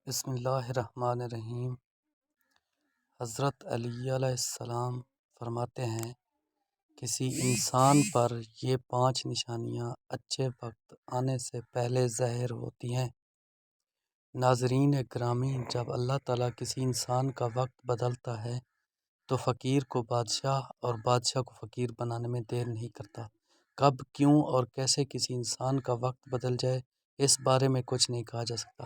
بسم اللہ الرحمن الرحیم۔ حضرت علی علیہ السلام فرماتے ہیں کسی انسان پر یہ 5 نشانیاں اچھے وقت آنے سے پہلے ظاہر ہوتی ہیں۔ ناظرین گرامی، جب اللہ تعالیٰ کسی انسان کا وقت بدلتا ہے تو فقیر کو بادشاہ اور بادشاہ کو فقیر بنانے میں دیر نہیں کرتا۔ کب، کیوں اور کیسے کسی انسان کا وقت بدل جائے، اس بارے میں کچھ نہیں کہا جا سکتا۔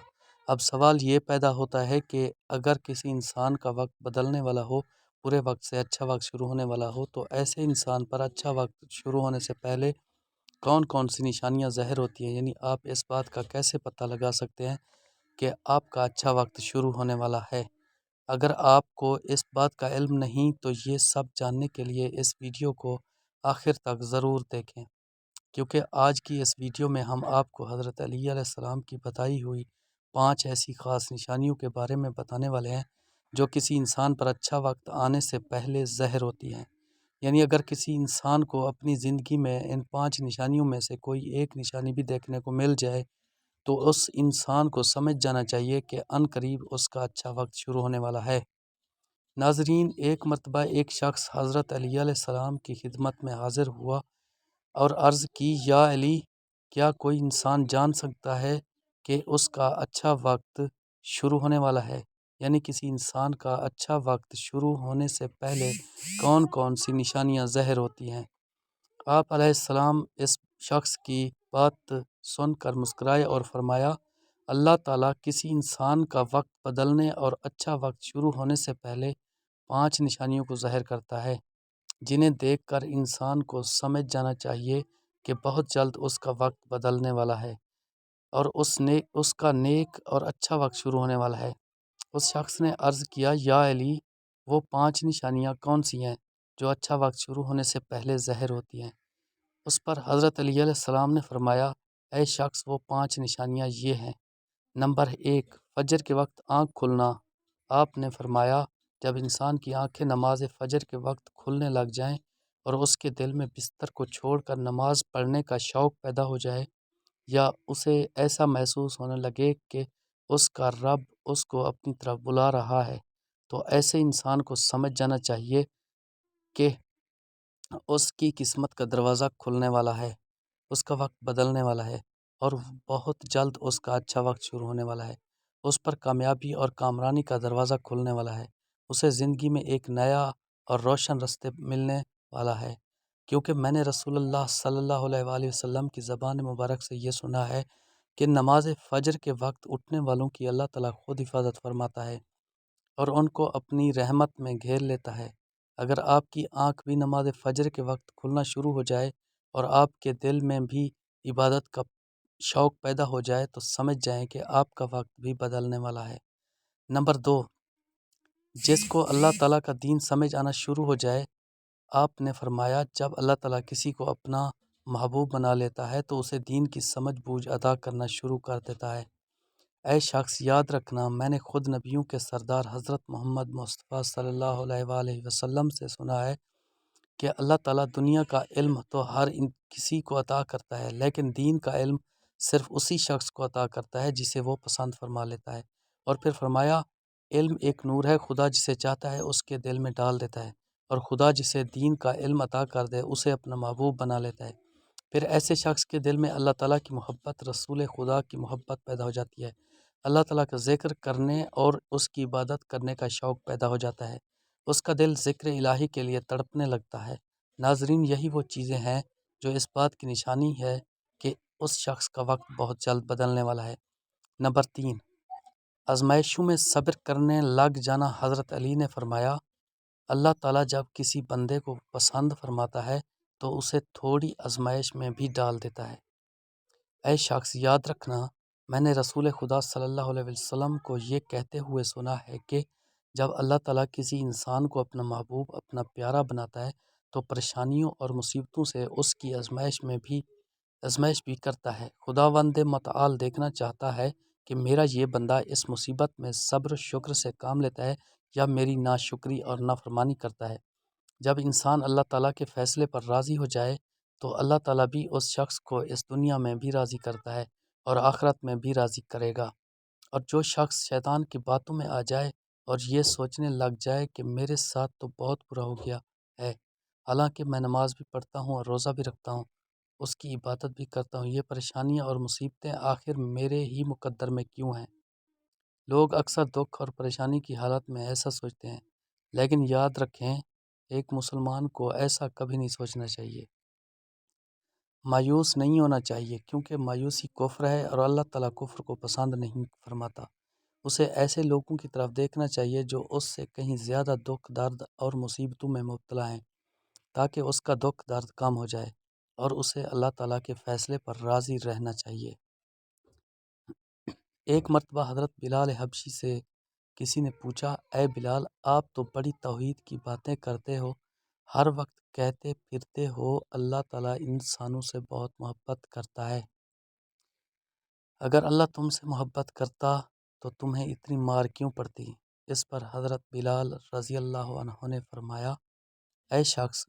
اب سوال یہ پیدا ہوتا ہے کہ اگر کسی انسان کا وقت بدلنے والا ہو، برے وقت سے اچھا وقت شروع ہونے والا ہو، تو ایسے انسان پر اچھا وقت شروع ہونے سے پہلے کون کون سی نشانیاں ظاہر ہوتی ہیں؟ یعنی آپ اس بات کا کیسے پتہ لگا سکتے ہیں کہ آپ کا اچھا وقت شروع ہونے والا ہے؟ اگر آپ کو اس بات کا علم نہیں تو یہ سب جاننے کے لیے اس ویڈیو کو آخر تک ضرور دیکھیں، کیونکہ آج کی اس ویڈیو میں ہم آپ کو حضرت علی علیہ السلام کی بتائی ہوئی 5 ایسی خاص نشانیوں کے بارے میں بتانے والے ہیں جو کسی انسان پر اچھا وقت آنے سے پہلے ظاہر ہوتی ہیں۔ یعنی اگر کسی انسان کو اپنی زندگی میں ان 5 نشانیوں میں سے کوئی ایک نشانی بھی دیکھنے کو مل جائے تو اس انسان کو سمجھ جانا چاہیے کہ عن قریب اس کا اچھا وقت شروع ہونے والا ہے۔ ناظرین، ایک مرتبہ ایک شخص حضرت علی علیہ السلام کی خدمت میں حاضر ہوا اور عرض کی، یا علی، کیا کوئی انسان جان سکتا ہے کہ اس کا اچھا وقت شروع ہونے والا ہے؟ یعنی کسی انسان کا اچھا وقت شروع ہونے سے پہلے کون کون سی نشانیاں ظاہر ہوتی ہیں؟ آپ علیہ السلام اس شخص کی بات سن کر مسکرائے اور فرمایا، اللہ تعالیٰ کسی انسان کا وقت بدلنے اور اچھا وقت شروع ہونے سے پہلے 5 نشانیوں کو ظاہر کرتا ہے، جنہیں دیکھ کر انسان کو سمجھ جانا چاہیے کہ بہت جلد اس کا وقت بدلنے والا ہے اور اس کا نیک اور اچھا وقت شروع ہونے والا ہے۔ اس شخص نے عرض کیا، یا علی، وہ 5 نشانیاں کون سی ہیں جو اچھا وقت شروع ہونے سے پہلے ظاہر ہوتی ہیں؟ اس پر حضرت علی علیہ السلام نے فرمایا، اے شخص، وہ 5 نشانیاں یہ ہیں۔ نمبر 1، فجر کے وقت آنکھ کھلنا۔ آپ نے فرمایا، جب انسان کی آنکھیں نماز فجر کے وقت کھلنے لگ جائیں اور اس کے دل میں بستر کو چھوڑ کر نماز پڑھنے کا شوق پیدا ہو جائے، یا اسے ایسا محسوس ہونے لگے کہ اس کا رب اس کو اپنی طرف بلا رہا ہے، تو ایسے انسان کو سمجھ جانا چاہیے کہ اس کی قسمت کا دروازہ کھلنے والا ہے، اس کا وقت بدلنے والا ہے اور بہت جلد اس کا اچھا وقت شروع ہونے والا ہے۔ اس پر کامیابی اور کامرانی کا دروازہ کھلنے والا ہے، اسے زندگی میں ایک نیا اور روشن راستے ملنے والا ہے، کیونکہ میں نے رسول اللہ صلی اللہ علیہ وآلہ وسلم کی زبان مبارک سے یہ سنا ہے کہ نماز فجر کے وقت اٹھنے والوں کی اللہ تعالیٰ خود حفاظت فرماتا ہے اور ان کو اپنی رحمت میں گھیر لیتا ہے۔ اگر آپ کی آنکھ بھی نماز فجر کے وقت کھلنا شروع ہو جائے اور آپ کے دل میں بھی عبادت کا شوق پیدا ہو جائے تو سمجھ جائیں کہ آپ کا وقت بھی بدلنے والا ہے۔ نمبر 2، جس کو اللہ تعالیٰ کا دین سمجھ آنا شروع ہو جائے۔ آپ نے فرمایا، جب اللہ تعالیٰ کسی کو اپنا محبوب بنا لیتا ہے تو اسے دین کی سمجھ بوجھ عطا کرنا شروع کر دیتا ہے۔ اے شخص، یاد رکھنا، میں نے خود نبیوں کے سردار حضرت محمد مصطفیٰ صلی اللہ علیہ وآلہ وسلم سے سنا ہے کہ اللہ تعالیٰ دنیا کا علم تو ہر کسی کو عطا کرتا ہے، لیکن دین کا علم صرف اسی شخص کو عطا کرتا ہے جسے وہ پسند فرما لیتا ہے۔ اور پھر فرمایا، علم ایک نور ہے، خدا جسے چاہتا ہے اس کے دل میں ڈال دیتا ہے، اور خدا جسے دین کا علم عطا کر دے اسے اپنا محبوب بنا لیتا ہے۔ پھر ایسے شخص کے دل میں اللہ تعالیٰ کی محبت، رسول خدا کی محبت پیدا ہو جاتی ہے، اللہ تعالیٰ کا ذکر کرنے اور اس کی عبادت کرنے کا شوق پیدا ہو جاتا ہے، اس کا دل ذکر الہی کے لیے تڑپنے لگتا ہے۔ ناظرین، یہی وہ چیزیں ہیں جو اس بات کی نشانی ہے کہ اس شخص کا وقت بہت جلد بدلنے والا ہے۔ نمبر 3، آزمائشوں میں صبر کرنے لگ جانا۔ حضرت علی نے فرمایا، اللہ تعالیٰ جب کسی بندے کو پسند فرماتا ہے تو اسے تھوڑی آزمائش میں بھی ڈال دیتا ہے۔ اے شخص، یاد رکھنا، میں نے رسول خدا صلی اللہ علیہ وسلم کو یہ کہتے ہوئے سنا ہے کہ جب اللہ تعالیٰ کسی انسان کو اپنا محبوب، اپنا پیارا بناتا ہے تو پریشانیوں اور مصیبتوں سے اس کی آزمائش بھی کرتا ہے۔ خداوند متعال دیکھنا چاہتا ہے کہ میرا یہ بندہ اس مصیبت میں صبر و شکر سے کام لیتا ہے یا میری ناشکری اور نافرمانی کرتا ہے۔ جب انسان اللہ تعالیٰ کے فیصلے پر راضی ہو جائے تو اللہ تعالیٰ بھی اس شخص کو اس دنیا میں بھی راضی کرتا ہے اور آخرت میں بھی راضی کرے گا۔ اور جو شخص شیطان کی باتوں میں آ جائے اور یہ سوچنے لگ جائے کہ میرے ساتھ تو بہت برا ہو گیا ہے، حالانکہ میں نماز بھی پڑھتا ہوں اور روزہ بھی رکھتا ہوں، اس کی عبادت بھی کرتا ہوں، یہ پریشانیاں اور مصیبتیں آخر میرے ہی مقدر میں کیوں ہیں؟ لوگ اکثر دکھ اور پریشانی کی حالت میں ایسا سوچتے ہیں، لیکن یاد رکھیں ایک مسلمان کو ایسا کبھی نہیں سوچنا چاہیے، مایوس نہیں ہونا چاہیے، کیونکہ مایوسی کفر ہے اور اللہ تعالیٰ کفر کو پسند نہیں فرماتا۔ اسے ایسے لوگوں کی طرف دیکھنا چاہیے جو اس سے کہیں زیادہ دکھ درد اور مصیبتوں میں مبتلا ہیں، تاکہ اس کا دکھ درد کم ہو جائے اور اسے اللہ تعالیٰ کے فیصلے پر راضی رہنا چاہیے۔ ایک مرتبہ حضرت بلال حبشی سے کسی نے پوچھا، اے بلال، آپ تو بڑی توحید کی باتیں کرتے ہو، ہر وقت کہتے پھرتے ہو اللہ تعالیٰ انسانوں سے بہت محبت کرتا ہے، اگر اللہ تم سے محبت کرتا تو تمہیں اتنی مار کیوں پڑتی؟ اس پر حضرت بلال رضی اللہ عنہ نے فرمایا، اے شخص،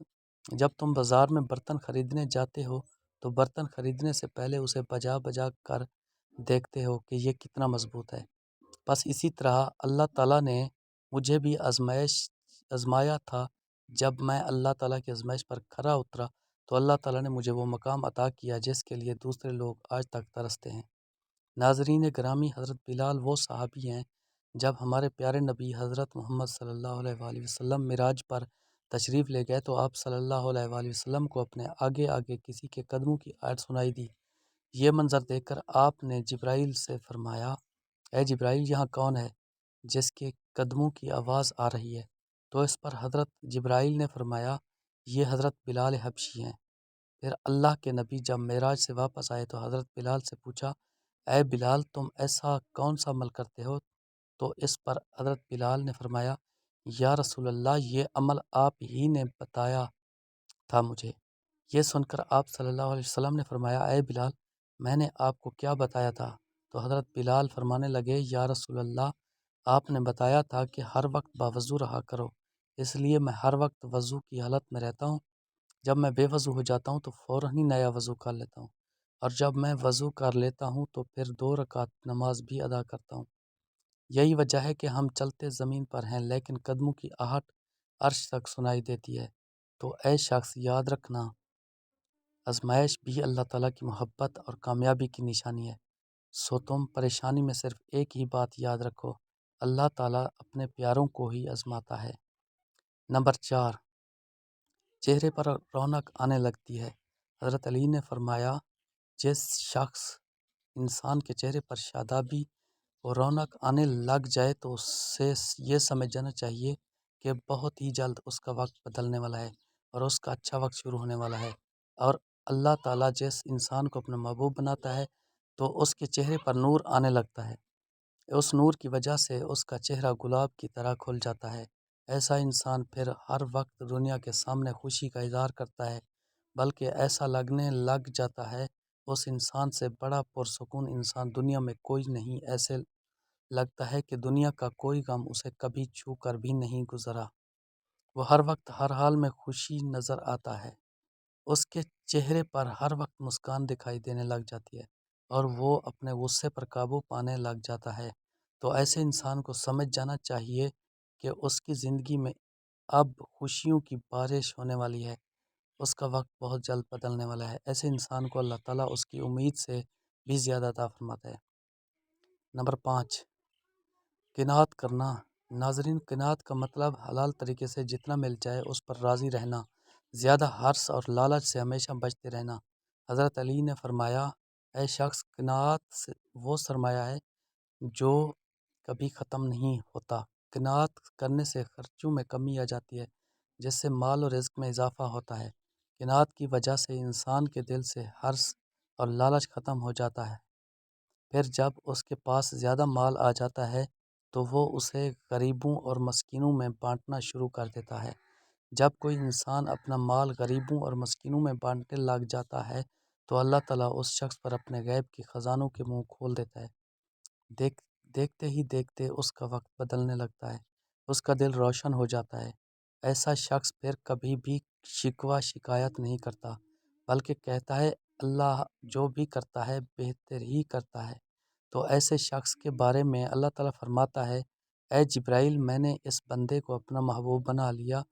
جب تم بازار میں برتن خریدنے جاتے ہو تو برتن خریدنے سے پہلے اسے بجا بجا کر دیکھتے ہو کہ یہ کتنا مضبوط ہے۔ بس اسی طرح اللہ تعالیٰ نے مجھے بھی آزمایا تھا، جب میں اللہ تعالیٰ کی آزمائش پر کھرا اترا تو اللہ تعالیٰ نے مجھے وہ مقام عطا کیا جس کے لیے دوسرے لوگ آج تک ترستے ہیں۔ ناظرین گرامی، حضرت بلال وہ صحابی ہیں جب ہمارے پیارے نبی حضرت محمد صلی اللہ علیہ وآلہ وسلم معراج پر تشریف لے گئے تو آپ صلی اللہ علیہ وآلہ وسلم کو اپنے آگے آگے کسی کے قدموں کی آہٹ سنائی دی۔ یہ منظر دیکھ کر آپ نے جبرائیل سے فرمایا، اے جبرائیل، یہاں کون ہے جس کے قدموں کی آواز آ رہی ہے؟ تو اس پر حضرت جبرائیل نے فرمایا، یہ حضرت بلال حبشی ہیں۔ پھر اللہ کے نبی جب معراج سے واپس آئے تو حضرت بلال سے پوچھا، اے بلال، تم ایسا کون سا عمل کرتے ہو؟ تو اس پر حضرت بلال نے فرمایا، یا رسول اللہ، یہ عمل آپ ہی نے بتایا تھا مجھے۔ یہ سن کر آپ صلی اللہ علیہ وسلم نے فرمایا، اے بلال، میں نے آپ کو کیا بتایا تھا؟ تو حضرت بلال فرمانے لگے، یا رسول اللہ، آپ نے بتایا تھا کہ ہر وقت باوضو رہا کرو، اس لیے میں ہر وقت وضو کی حالت میں رہتا ہوں۔ جب میں بے وضو ہو جاتا ہوں تو فوراً ہی نیا وضو کر لیتا ہوں، اور جب میں وضو کر لیتا ہوں تو پھر 2 رکعت نماز بھی ادا کرتا ہوں۔ یہی وجہ ہے کہ ہم چلتے زمین پر ہیں لیکن قدموں کی آہٹ عرش تک سنائی دیتی ہے۔ تو اے شخص، یاد رکھنا، آزمائش بھی اللہ تعالیٰ کی محبت اور کامیابی کی نشانی ہے۔ سو تم پریشانی میں صرف ایک ہی بات یاد رکھو، اللہ تعالیٰ اپنے پیاروں کو ہی آزماتا ہے۔ نمبر 4، چہرے پر رونق آنے لگتی ہے۔ حضرت علی نے فرمایا، جس شخص انسان کے چہرے پر شادابی اور رونق آنے لگ جائے تو اسے یہ سمجھ جانا چاہیے کہ بہت ہی جلد اس کا وقت بدلنے والا ہے اور اس کا اچھا وقت شروع ہونے والا ہے۔ اور اللہ تعالیٰ جس انسان کو اپنا محبوب بناتا ہے تو اس کے چہرے پر نور آنے لگتا ہے، اس نور کی وجہ سے اس کا چہرہ گلاب کی طرح کھل جاتا ہے۔ ایسا انسان پھر ہر وقت دنیا کے سامنے خوشی کا اظہار کرتا ہے، بلکہ ایسا لگنے لگ جاتا ہے اس انسان سے بڑا پرسکون انسان دنیا میں کوئی نہیں، ایسے لگتا ہے کہ دنیا کا کوئی غم اسے کبھی چھو کر بھی نہیں گزرا۔ وہ ہر وقت ہر حال میں خوشی نظر آتا ہے، اس کے چہرے پر ہر وقت مسکان دکھائی دینے لگ جاتی ہے اور وہ اپنے غصے پر قابو پانے لگ جاتا ہے۔ تو ایسے انسان کو سمجھ جانا چاہیے کہ اس کی زندگی میں اب خوشیوں کی بارش ہونے والی ہے، اس کا وقت بہت جلد بدلنے والا ہے۔ ایسے انسان کو اللہ تعالیٰ اس کی امید سے بھی زیادہ عطا فرماتا ہے۔ نمبر 5، قناعت کرنا۔ ناظرین، قناعت کا مطلب حلال طریقے سے جتنا مل جائے اس پر راضی رہنا، زیادہ حرص اور لالچ سے ہمیشہ بچتے رہنا۔ حضرت علی نے فرمایا، اے شخص، قناعت سے وہ سرمایہ ہے جو کبھی ختم نہیں ہوتا۔ قناعت کرنے سے خرچوں میں کمی آ جاتی ہے، جس سے مال اور رزق میں اضافہ ہوتا ہے۔ قناعت کی وجہ سے انسان کے دل سے حرص اور لالچ ختم ہو جاتا ہے۔ پھر جب اس کے پاس زیادہ مال آ جاتا ہے تو وہ اسے غریبوں اور مسکینوں میں بانٹنا شروع کر دیتا ہے۔ جب کوئی انسان اپنا مال غریبوں اور مسکینوں میں بانٹنے لگ جاتا ہے تو اللہ تعالیٰ اس شخص پر اپنے غیب کی خزانوں کے منہ کھول دیتا ہے۔ دیکھتے ہی دیکھتے اس کا وقت بدلنے لگتا ہے، اس کا دل روشن ہو جاتا ہے۔ ایسا شخص پھر کبھی بھی شکوہ شکایت نہیں کرتا، بلکہ کہتا ہے، اللہ جو بھی کرتا ہے بہتر ہی کرتا ہے۔ تو ایسے شخص کے بارے میں اللہ تعالیٰ فرماتا ہے، اے جبرائیل، میں نے اس بندے کو اپنا محبوب بنا لیا،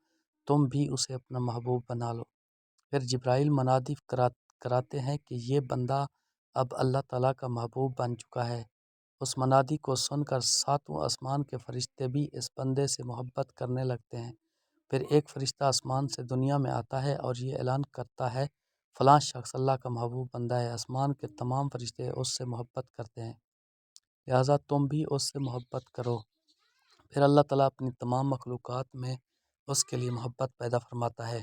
تم بھی اسے اپنا محبوب بنا لو۔ پھر جبرائیل منادی کراتے ہیں کہ یہ بندہ اب اللہ تعالیٰ کا محبوب بن چکا ہے۔ اس منادی کو سن کر ساتوں آسمان کے فرشتے بھی اس بندے سے محبت کرنے لگتے ہیں۔ پھر ایک فرشتہ آسمان سے دنیا میں آتا ہے اور یہ اعلان کرتا ہے، فلاں شخص اللہ کا محبوب بندہ ہے۔ آسمان کے تمام فرشتے اس سے محبت کرتے ہیں، لہٰذا تم بھی اس سے محبت کرو۔ پھر اللہ تعالیٰ اپنی تمام مخلوقات میں اس کے لیے محبت پیدا فرماتا ہے۔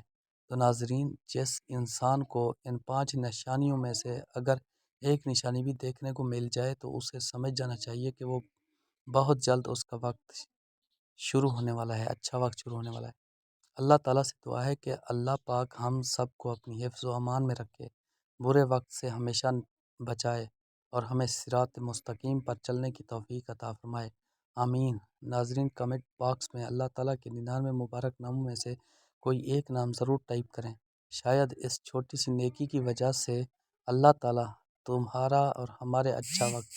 تو ناظرین، جس انسان کو ان 5 نشانیوں میں سے اگر ایک نشانی بھی دیکھنے کو مل جائے تو اسے سمجھ جانا چاہیے کہ وہ بہت جلد اس کا وقت شروع ہونے والا ہے، اچھا وقت شروع ہونے والا ہے۔ اللہ تعالیٰ سے دعا ہے کہ اللہ پاک ہم سب کو اپنی حفظ و امان میں رکھے، برے وقت سے ہمیشہ بچائے اور ہمیں صراط مستقیم پر چلنے کی توفیق عطا فرمائے، آمین۔ ناظرین، کمنٹ باکس میں اللہ تعالیٰ کے 99 مبارک ناموں میں سے کوئی ایک نام ضرور ٹائپ کریں، شاید اس چھوٹی سی نیکی کی وجہ سے اللہ تعالیٰ تمہارا اور ہمارے اچھا وقت